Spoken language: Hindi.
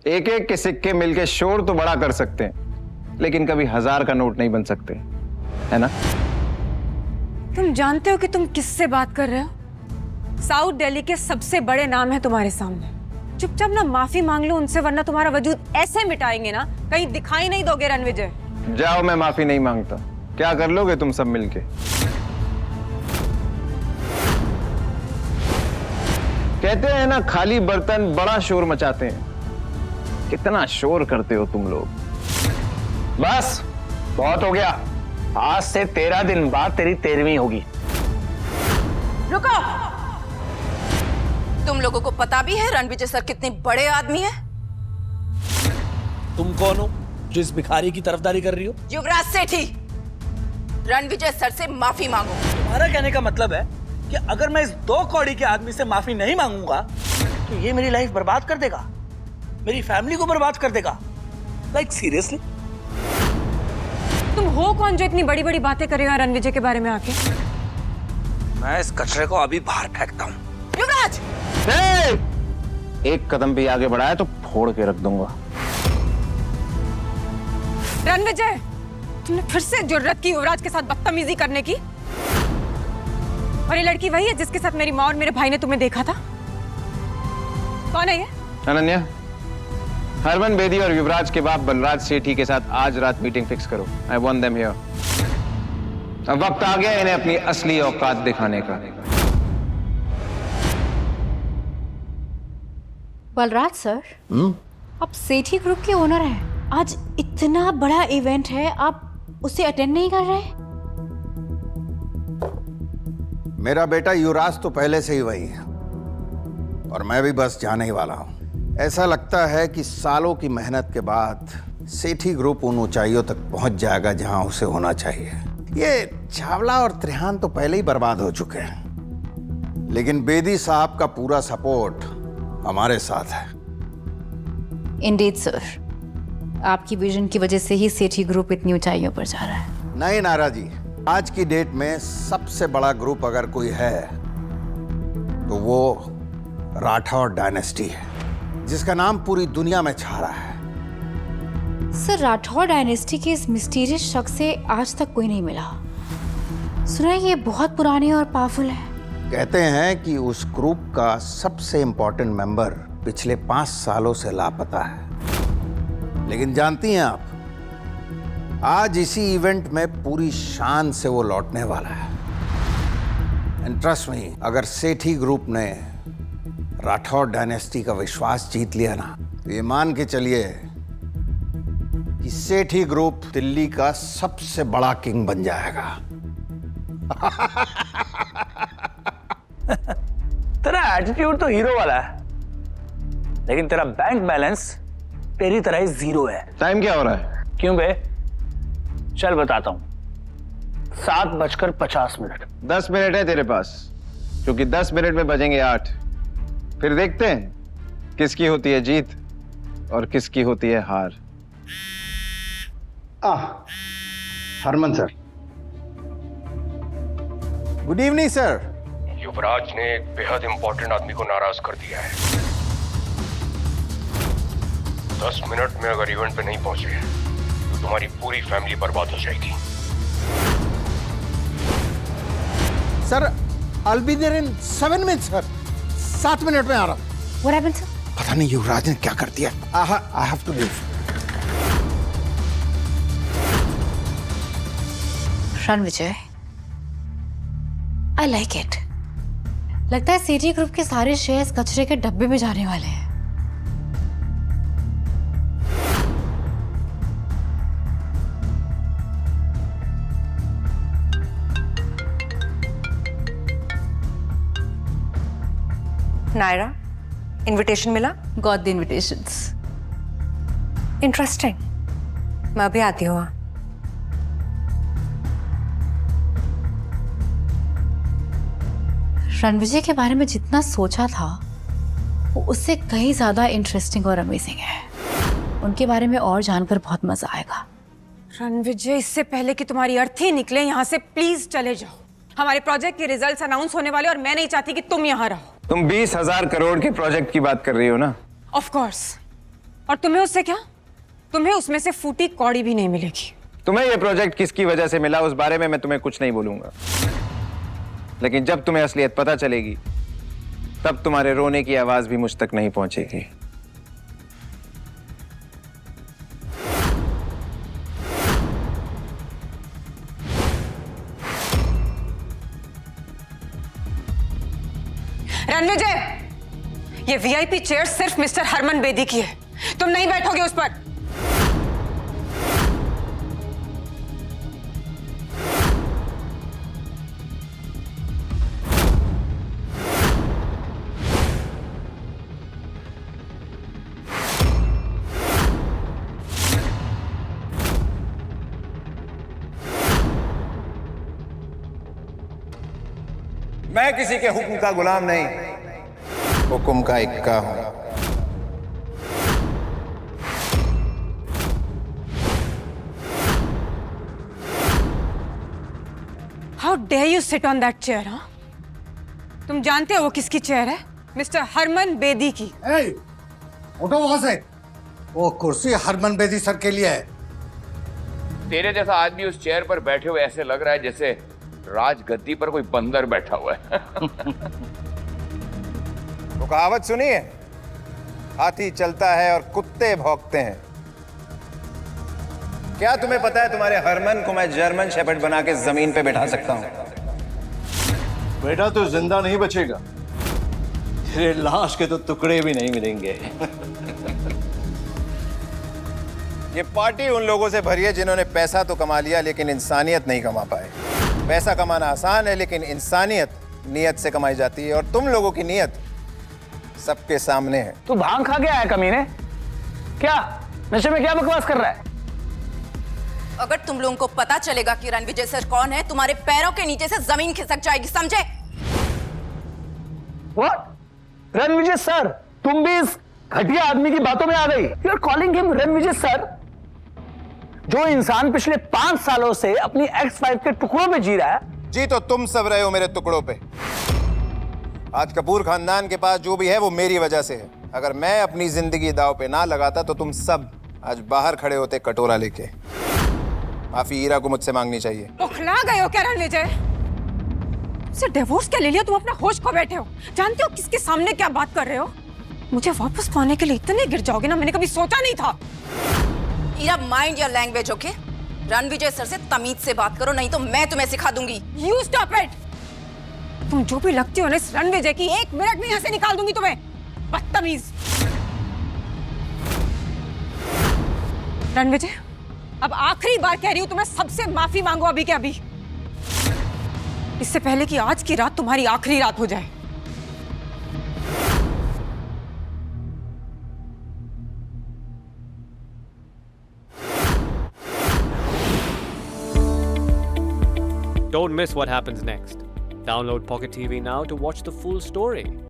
एक एक के सिक्के मिलके शोर तो बड़ा कर सकते हैं, लेकिन कभी 1000 का नोट नहीं बन सकते, है ना? तुम जानते हो कि तुम किससे बात कर रहे हो? साउथ दिल्ली के सबसे बड़े नाम है तुम्हारे सामने। चुपचाप ना माफी मांग लो उनसे, वरना तुम्हारा वजूद ऐसे मिटाएंगे ना, कहीं दिखाई नहीं दोगे रणविजय। जाओ, मैं माफी नहीं मांगता। क्या कर लोगे तुम सब मिलके? कहते हैं ना, खाली बर्तन बड़ा शोर मचाते हैं। कितना शोर करते हो तुम लोग। बस बहुत हो गया। आज से 13 दिन बाद तेरी 13वीं होगी। रुको, तुम लोगों को पता भी है रणविजय सर कितने बड़े आदमी हैं? तुम कौन हो जो इस भिखारी की तरफदारी कर रही हो? युवराज सेठी, रणविजय सर से माफी मांगो। तुम्हारा कहने का मतलब है कि अगर मैं इस 2 कौड़ी के आदमी से माफी नहीं मांगूंगा तो ये मेरी लाइफ बर्बाद कर देगा, मेरी फैमिली को बर्बाद कर देगा। Like seriously? तुम हो कौन जो इतनी बड़ी बड़ी बातें करेगा रणविजय के बारे में आके? मैं इस कचरे को अभी बाहर फेंकता हूँ। युवराज! एक कदम भी आगे बढ़ाया तो फोड़ के रख दूंगा। रणविजय, तुमने फिर से जुर्रत की युवराज के साथ बदतमीजी करने की? और ये लड़की वही है जिसके साथ मेरी माँ और मेरे भाई ने तुम्हें देखा था? कौन है ये? अनन्या, हरमन बेदी और युवराज के बाप बलराज सेठी के साथ आज रात मीटिंग फिक्स करो। I want them here. अब वक्त आ गया इन्हें अपनी असली औकात दिखाने का। बलराज सर, आप सेठी ग्रुप के ओनर हैं। आज इतना बड़ा इवेंट है, आप उसे अटेंड नहीं कर रहे? मेरा बेटा युवराज तो पहले से ही वही है और मैं भी बस जाने ही वाला हूं। ऐसा लगता है कि सालों की मेहनत के बाद सेठी ग्रुप उन ऊंचाइयों तक पहुंच जाएगा जहां उसे होना चाहिए। ये चावला और त्रिहान तो पहले ही बर्बाद हो चुके हैं, लेकिन बेदी साहब का पूरा सपोर्ट हमारे साथ है। इंडीड सर, आपकी विजन की वजह से ही सेठी ग्रुप इतनी ऊंचाइयों पर जा रहा है। नहीं नारा जी, आज की डेट में सबसे बड़ा ग्रुप अगर कोई है तो वो राठौर डायनेस्टी है, जिसका नाम पूरी दुनिया में छा रहा है। सर, राठौर डायनेस्टी के इस मिस्टीरियस शख्स से आज तक कोई नहीं मिला। सुना है ये बहुत पुरानी और पावरफुल है। कहते हैं कि उस ग्रुप का सबसे इंपॉर्टेंट मेंबर पिछले 5 सालों से लापता है। लेकिन जानती हैं आप, आज इसी इवेंट में पूरी शान से वो लौटने वाला है। एंड ट्रस्ट मी, अगर सेठी ग्रुप ने राठौर डायनेस्टी का विश्वास जीत लिया ना, तो ये मान के चलिए कि सेठी ग्रुप दिल्ली का सबसे बड़ा किंग बन जाएगा। तेरा एटीट्यूड तो हीरो वाला है, लेकिन तेरा बैंक बैलेंस तेरी तरह ही 0 है। टाइम क्या हो रहा है? क्यों बे? चल बताता हूँ। 7:50 10 मिनट है तेरे पास, क्योंकि 10 मिनट में बजेंगे 8। फिर देखते हैं किसकी होती है जीत और किसकी होती है हार। Harman sir, good evening sir. Yuvraj ने एक बेहद इंपॉर्टेंट आदमी को नाराज कर दिया है। 10 मिनट में अगर इवेंट पे नहीं पहुंचे तो तुम्हारी पूरी फैमिली बर्बाद हो जाएगी। Sir, I'll be there in 7 minutes sir. 7 minute में आ रहा हूँ। What happened, sir? पता नहीं युवराज ने क्या कर दिया। I have to leave। Ranvijay, I like it। लगता है सेठी ग्रुप के सारे शेयर्स कचरे के डब्बे में जाने वाले हैं। नायरा, इनविटेशन मिला? Got the invitations। इंटरेस्टिंग। मैं अभी आती हूँ। रणविजय के बारे में जितना सोचा था वो उससे कहीं ज्यादा इंटरेस्टिंग और अमेजिंग है। उनके बारे में और जानकर बहुत मजा आएगा। रणविजय, इससे पहले कि तुम्हारी अर्थी निकले यहाँ से, प्लीज चले जाओ। हमारे प्रोजेक्ट के रिजल्ट्स अनाउंस होने वाले और मैं नहीं चाहती कि तुम यहाँ रहो। तुम 20,000 करोड़ के प्रोजेक्ट की बात कर रही हो ना? Of course. और तुम्हें उससे क्या? तुम्हें उसमें से फूटी कौड़ी भी नहीं मिलेगी। तुम्हें ये प्रोजेक्ट किसकी वजह से मिला उस बारे में मैं तुम्हें कुछ नहीं बोलूंगा, लेकिन जब तुम्हें असलियत पता चलेगी तब तुम्हारे रोने की आवाज भी मुझ तक नहीं पहुंचेगी। रणविजय, ये वीआईपी चेयर सिर्फ मिस्टर हरमन बेदी की है, तुम नहीं बैठोगे उस पर। मैं किसी के हुक्म का गुलाम नहीं, हुक्म का इक्का हूं। How dare you sit on that chair? हाँ, तुम जानते हो वो किसकी चेयर है? मिस्टर हरमन बेदी की। उठो वहां से, वो कुर्सी हरमन बेदी सर के लिए है। तेरे जैसा आदमी उस चेयर पर बैठे हुए ऐसे लग रहा है जैसे राजगद्दी पर कोई बंदर बैठा हुआ है। वो कहावत सुनी है, हाथी चलता है और कुत्ते भौंकते हैं। क्या तुम्हें पता है तुम्हारे हरमन को मैं जर्मन शेपर्ड बना के जमीन पे बैठा सकता हूं? बेटा तो जिंदा नहीं बचेगा, तेरे लाश के तो टुकड़े भी नहीं मिलेंगे। ये पार्टी उन लोगों से भरी है जिन्होंने पैसा तो कमा लिया लेकिन इंसानियत नहीं कमा पाए। पैसा कमाना आसान है लेकिन इंसानियत नियत से कमाई जाती है, और तुम लोगों की नियत सबके सामने है। तू भांग खा गया है कमीने? क्या नशे में क्या बकवास कर रहा है? अगर तुम लोगों को पता चलेगा कि रणविजय सर कौन है, तुम्हारे पैरों के नीचे से जमीन खिसक जाएगी, समझे? What? रणविजय सर? तुम भी इस घटिया आदमी की बातों में आ गई? You are calling him Ranvijay sir? जो इंसान पिछले 5 सालों से अपनी एक्स वाइफ के टुकड़ों में जी रहा है। जी तो तुम सब रहे हो मेरे टुकड़ों पे। आज कपूर खानदान के पास जो भी है वो मेरी वजह से है। अगर मैं अपनी जिंदगी दांव पे ना लगाता तो तुम सब आज बाहर खड़े होते कटोरा लेके। माफी हीरा को मुझसे मांगनी चाहिए। उखला गए हो क्या रणविजय? से डिवोर्स क्या ले लिया? तुम अपना होश खो बैठे हो। जानते हो किसके सामने क्या बात कर रहे हो? मुझे वापस पाने के लिए इतने गिर जाओगे ना, मैंने कभी सोचा नहीं था। Ira, mind your language, okay? Ranvijay sir से तमीज से बात करो, नहीं तो मैं तुम्हें सिखा दूंगी। You stop it. तुम जो भी लगती हो ना इस रणविजय की, 1 मिनट में यहाँ से निकाल दूंगी तुम्हें, बदतमीज। रणविजय, अब आखिरी बार कह रही हूँ तुम्हें, सबसे माफी मांगो अभी के अभी, इससे पहले कि आज की रात तुम्हारी आखिरी रात हो जाए। Don't miss what happens next. Download Pocket TV now to watch the full story.